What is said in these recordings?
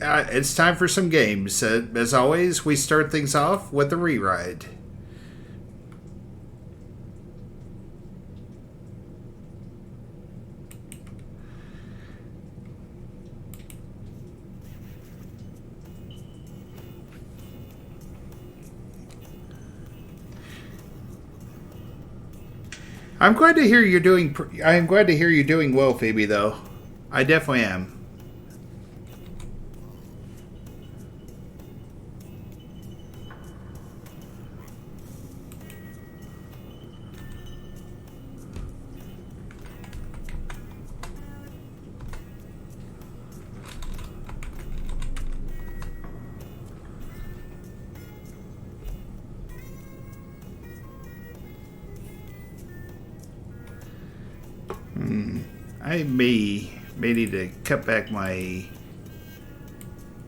it's time for some games. As always, we start things off with a re-ride. I'm glad to hear you're doing well, Phoebe. Though, I definitely am. I may need to cut back my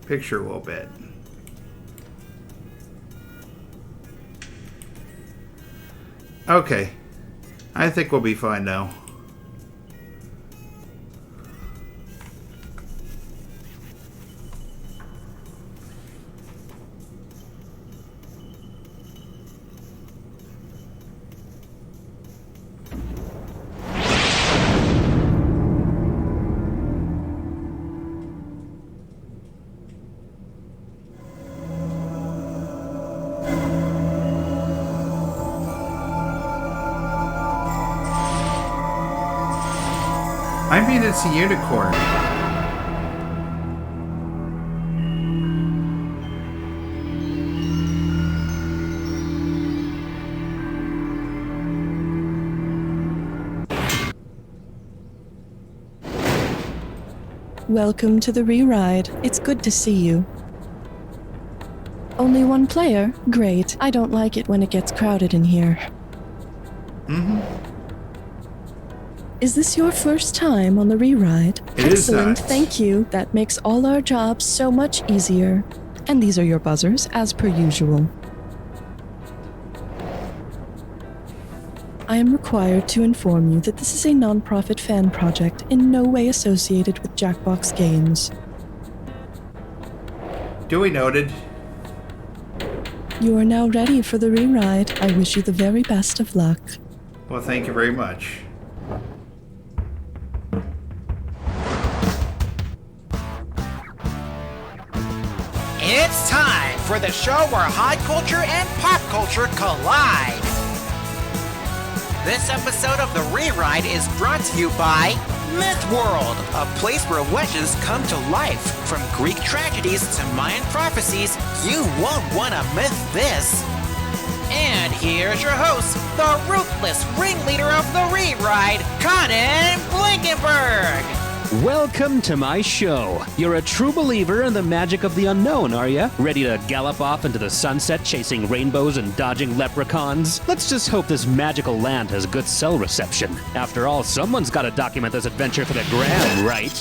picture a little bit. Okay. I think we'll be fine now. I mean, it's a unicorn. Welcome to the re-ride. It's good to see you. Only one player? Great. I don't like it when it gets crowded in here. Is this your first time on the re-ride? Excellent, thank you. That makes all our jobs so much easier. And these are your buzzers, as per usual. I am required to inform you that this is a non-profit fan project in no way associated with Jackbox Games. Duly noted. You are now ready for the re-ride. I wish you the very best of luck. Well, thank you very much. It's time for the show where high culture and pop culture collide. This episode of the Re-Ride is brought to you by Myth World, a place where legends come to life. From Greek tragedies to Mayan prophecies, you won't want to miss this. And here's your host, the ruthless ringleader of the Re-Ride, Conan Blankenberg. Welcome to my show. You're a true believer in the magic of the unknown, are you? Ready to gallop off into the sunset chasing rainbows and dodging leprechauns? Let's just hope this magical land has good cell reception. After all, someone's got to document this adventure for the gram, right?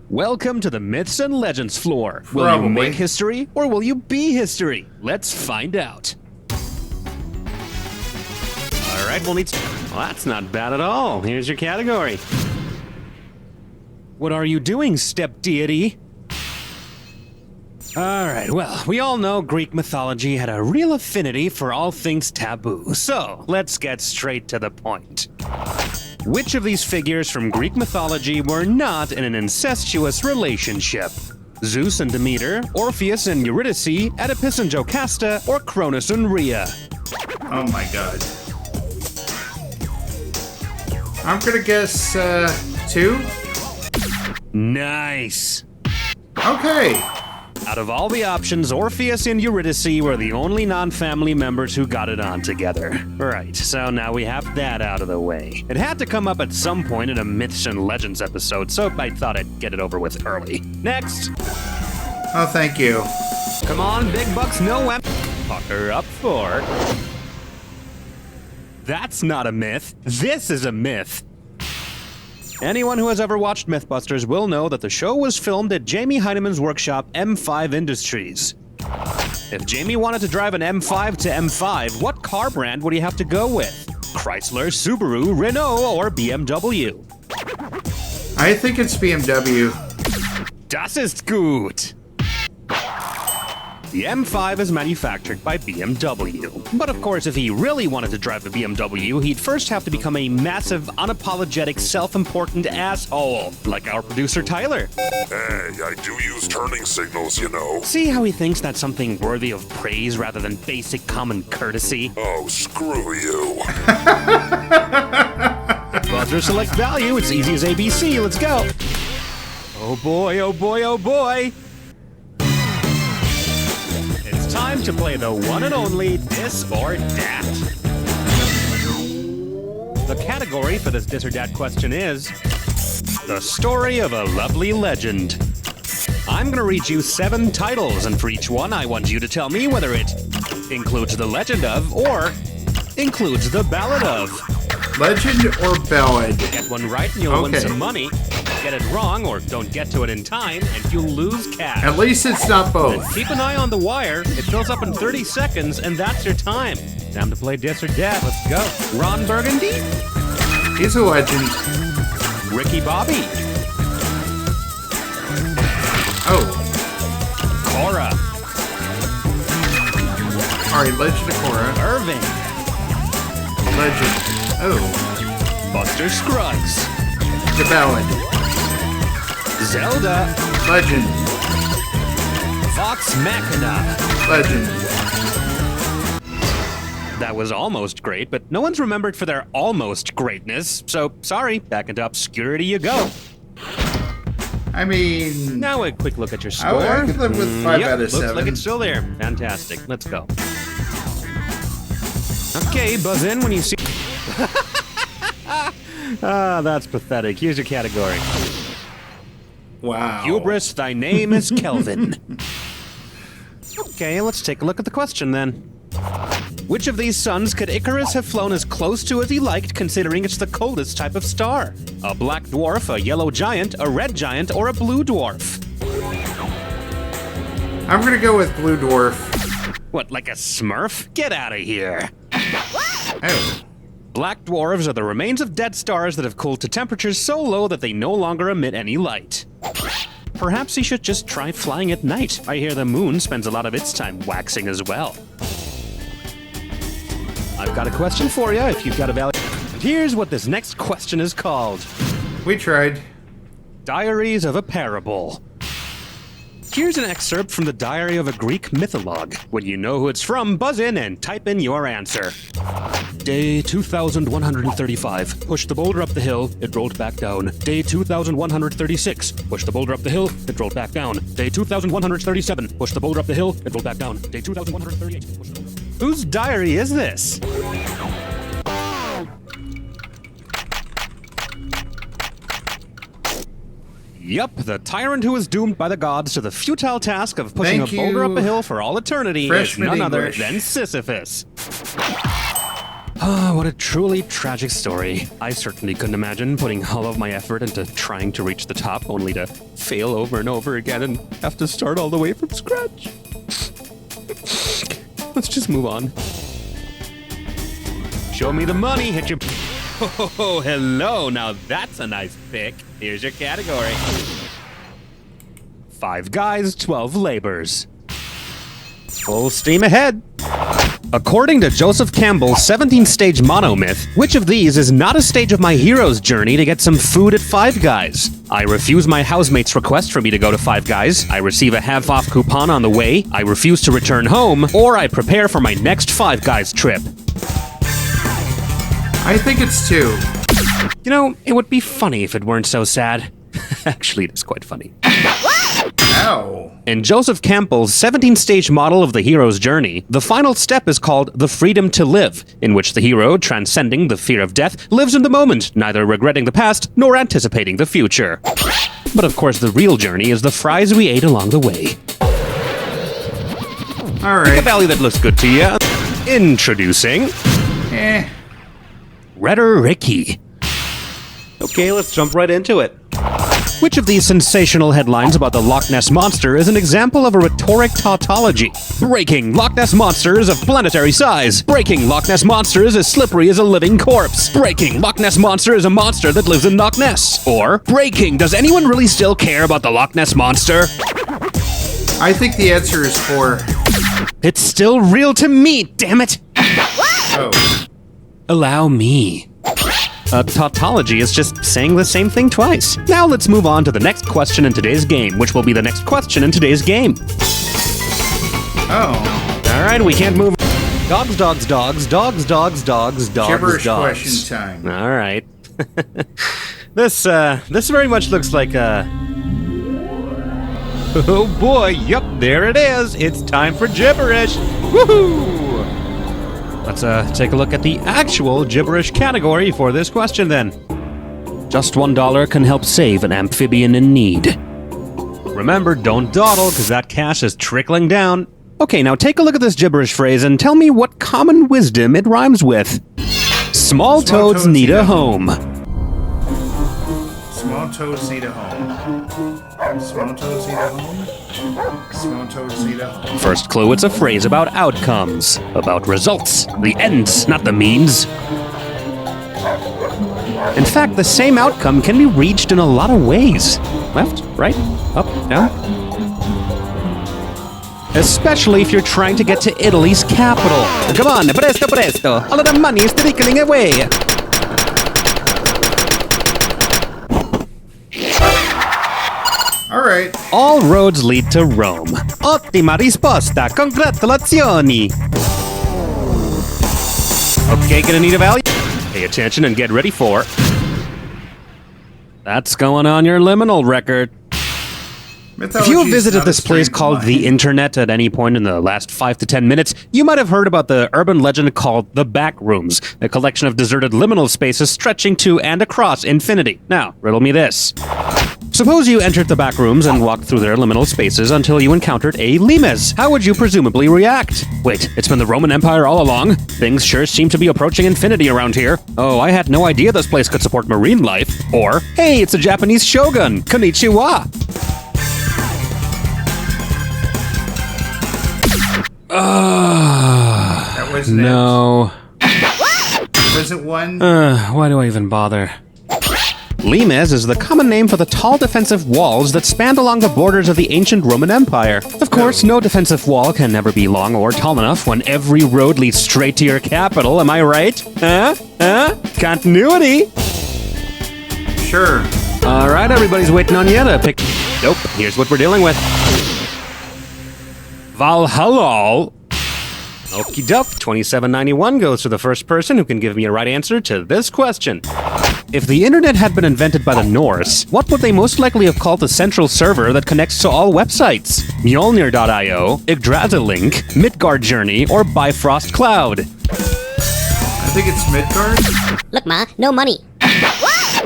Welcome to the Myths and Legends floor. Will you make history or will you be history? Let's find out. All right, well, that's not bad at all. Here's your category. What are you doing, step deity? Alright, well, we all know Greek mythology had a real affinity for all things taboo, so let's get straight to the point. Which of these figures from Greek mythology were not in an incestuous relationship? Zeus and Demeter, Orpheus and Eurydice, Oedipus and Jocasta, or Cronus and Rhea? Oh my god. I'm gonna guess, 2? Nice. Okay. Out of all the options, Orpheus and Eurydice were the only non-family members who got it on together. Right, so now we have that out of the way. It had to come up at some point in a Myths and Legends episode, so I thought I'd get it over with early. Next. Oh, thank you. Come on, big bucks, no whamp. Pucker up 4. That's not a myth. This is a myth. Anyone who has ever watched Mythbusters will know that the show was filmed at Jamie Heinemann's workshop, M5 Industries. If Jamie wanted to drive an M5 to M5, what car brand would he have to go with? Chrysler, Subaru, Renault, or BMW? I think it's BMW. Das ist gut. The M5 is manufactured by BMW. But of course, if he really wanted to drive a BMW, he'd first have to become a massive, unapologetic, self-important asshole, like our producer Tyler. Hey, I do use turning signals, you know. See how he thinks that's something worthy of praise rather than basic common courtesy? Oh, screw you. Buzzer select value, it's easy as ABC, let's go. Oh boy, oh boy, oh boy. It's time to play the one and only This or Dat. The category for this This or Dat question is the story of a lovely legend. I'm gonna read you 7 titles, and for each one, I want you to tell me whether it includes the legend of or includes the ballad of. Legend or ballad? Get one right and you'll win some money. Get it wrong or don't get to it in time and you'll lose cash. At least it's not both. And keep an eye on the wire. It fills up in 30 seconds and that's your time. Time to play Dis or Dat. Let's go. Ron Burgundy. He's a legend. Ricky Bobby. Oh. Cora. Alright, Legend of Korra. Irving. Legend. Oh. Buster Scruggs. The ballad. Zelda. Legend. Vox Machina. Legend. That was almost great, but no one's remembered for their almost greatness, so sorry, back into obscurity you go. I mean... Now a quick look at your score. I could live with 5 out of 7. Looks like it's still there. Fantastic. Let's go. Okay, buzz in when you see... Ah, that's pathetic. Here's your category. Wow. Hubris, thy name is Kelvin. Okay, let's take a look at the question then. Which of these suns could Icarus have flown as close to as he liked, considering it's the coldest type of star? A black dwarf, a yellow giant, a red giant, or a blue dwarf? I'm gonna go with Blue Dwarf. What, like a Smurf? Get out of here. Oh. Black dwarves are the remains of dead stars that have cooled to temperatures so low that they no longer emit any light. Perhaps he should just try flying at night. I hear the moon spends a lot of its time waxing as well. I've got a question for you if you've got a valid... And here's what this next question is called. We tried. Diaries of a Parable. Here's an excerpt from the diary of a Greek mythologue. When you know who it's from, buzz in and type in your answer. Day 2135. Pushed the boulder up the hill, it rolled back down. Day 2136. Pushed the boulder up the hill, it rolled back down. Day 2137. Pushed the boulder up the hill, it rolled back down. Day 2138. Pushed the boulder... Whose diary is this? Yep, the tyrant who was doomed by the gods to the futile task of pushing a boulder up a hill for all eternity is none other than Sisyphus. Ah, what a truly tragic story. I certainly couldn't imagine putting all of my effort into trying to reach the top only to fail over and over again and have to start all the way from scratch. Let's just move on. Show me the money, hit your... Oh, hello. Now that's a nice pick. Here's your category. 5 guys, 12 labors. Full steam ahead. According to Joseph Campbell's 17-stage monomyth, which of these is not a stage of my hero's journey to get some food at Five Guys? I refuse my housemate's request for me to go to Five Guys, I receive a half-off coupon on the way, I refuse to return home, or I prepare for my next Five Guys trip. I think it's 2. You know, it would be funny if it weren't so sad. Actually, it is quite funny. Ow. In Joseph Campbell's 17-stage model of the hero's journey, the final step is called the freedom to live, in which the hero, transcending the fear of death, lives in the moment, neither regretting the past nor anticipating the future. But of course, the real journey is the fries we ate along the way. All Pick a right. value that looks good to you. Introducing... Redder Ricky. Okay, let's jump right into it. Which of these sensational headlines about the Loch Ness Monster is an example of a rhetoric tautology? Breaking, Loch Ness Monster is of planetary size. Breaking, Loch Ness Monster is as slippery as a living corpse. Breaking, Loch Ness Monster is a monster that lives in Loch Ness. Or, breaking, does anyone really still care about the Loch Ness Monster? I think the answer is 4. It's still real to me, damn it! Oh. Allow me. A tautology is just saying the same thing twice. Now let's move on to the next question in today's game, which will be the next question in today's game. Oh. Alright, we can't move. Dogs, dogs, dogs, dogs, dogs, dogs, dogs, Gibberish dogs. question time. Alright. This very much looks like a... Oh boy, yup, there it is. It's time for gibberish. Woohoo! Let's take a look at the actual gibberish category for this question then. Just $1 can help save an amphibian in need. Remember, don't dawdle, because that cash is trickling down. Okay, now take a look at this gibberish phrase and tell me what common wisdom it rhymes with. Small toads need a home. Small toads need a home. Small toads need a home. Small toads need a home. First clue, it's a phrase about outcomes, about results, the ends, not the means. In fact, the same outcome can be reached in a lot of ways. Left, right, up, down. Especially if you're trying to get to Italy's capital. Come on, presto, presto. All of the money is trickling away. Alright. All roads lead to Rome. Ottima risposta, congratulazioni. Okay, gonna need a value. Pay attention and get ready for... That's going on your liminal record. If you have visited this place called the Internet at any point in the last 5 to 10 minutes, you might have heard about the urban legend called the Back Rooms, a collection of deserted liminal spaces stretching to and across infinity. Now, riddle me this. Suppose you entered the back rooms and walked through their liminal spaces until you encountered a limes. How would you presumably react? Wait, it's been the Roman Empire all along? Things sure seem to be approaching infinity around here. Oh, I had no idea this place could support marine life. Or, hey, it's a Japanese shogun. Konnichiwa. That wasn't no. it. Was it 1? Why do I even bother? Limes is the common name for the tall defensive walls that spanned along the borders of the ancient Roman Empire. Of course, no defensive wall can never be long or tall enough when every road leads straight to your capital, am I right? Huh? Continuity! Sure. Alright, everybody's waiting on you to pick... Nope, here's what we're dealing with. Valhalla. Okie doke, $27.91 goes to the first person who can give me a right answer to this question. If the internet had been invented by the Norse, what would they most likely have called the central server that connects to all websites? Mjolnir.io, Yggdrasil, Midgard Journey, or Bifrost Cloud? I think it's Midgard. Look, Ma, no money.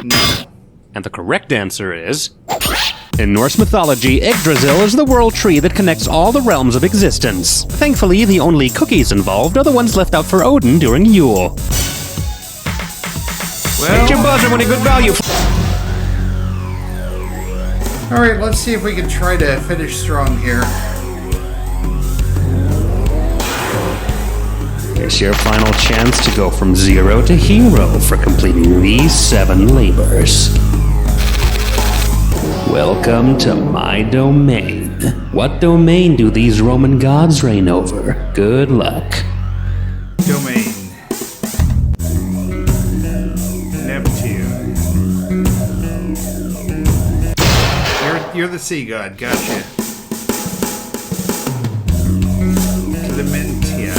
No. And the correct answer is... In Norse mythology, Yggdrasil is the world tree that connects all the realms of existence. Thankfully, the only cookies involved are the ones left out for Odin during Yule. Well, Hit your buzzer when a good value. alright, let's see if we can try to finish strong here. Here's your final chance to go from 0 to hero for completing these 7 labors. Welcome to my domain. What domain do these Roman gods reign over? Good luck. Domain. Neptune. You're the sea god, gotcha. Clementia.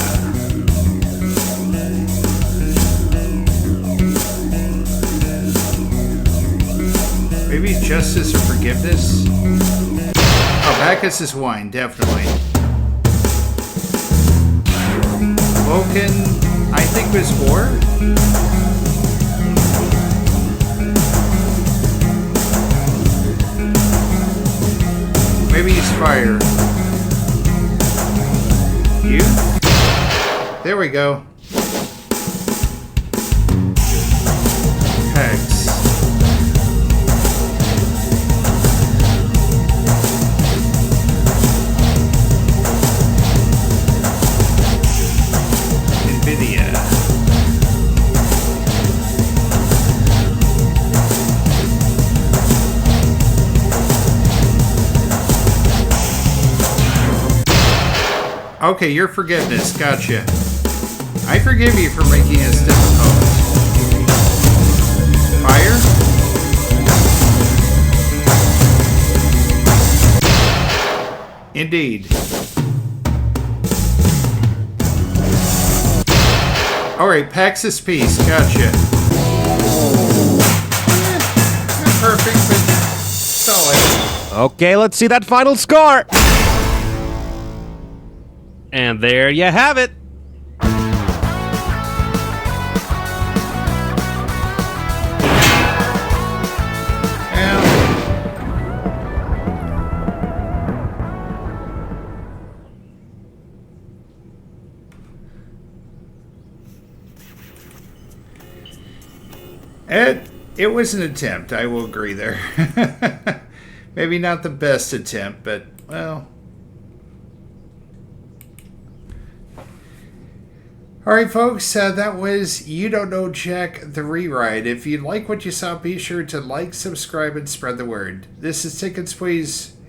Maybe justice or forgiveness? Oh, Bacchus is wine, definitely. Vulcan, I think was war? Maybe he's fire. Youth? There we go. Hex. Okay, your forgiveness. Gotcha. I forgive you for making this difficult. Fire? Indeed. Alright, Pax's Peace. Gotcha. Not perfect, but solid. Okay, let's see that final score. And there you have it. It was an attempt, I will agree there. Maybe not the best attempt, but, well. Alright, folks, that was You Don't Know Jack, the rewrite. If you like what you saw, be sure to like, subscribe, and spread the word. This is Tickets Please.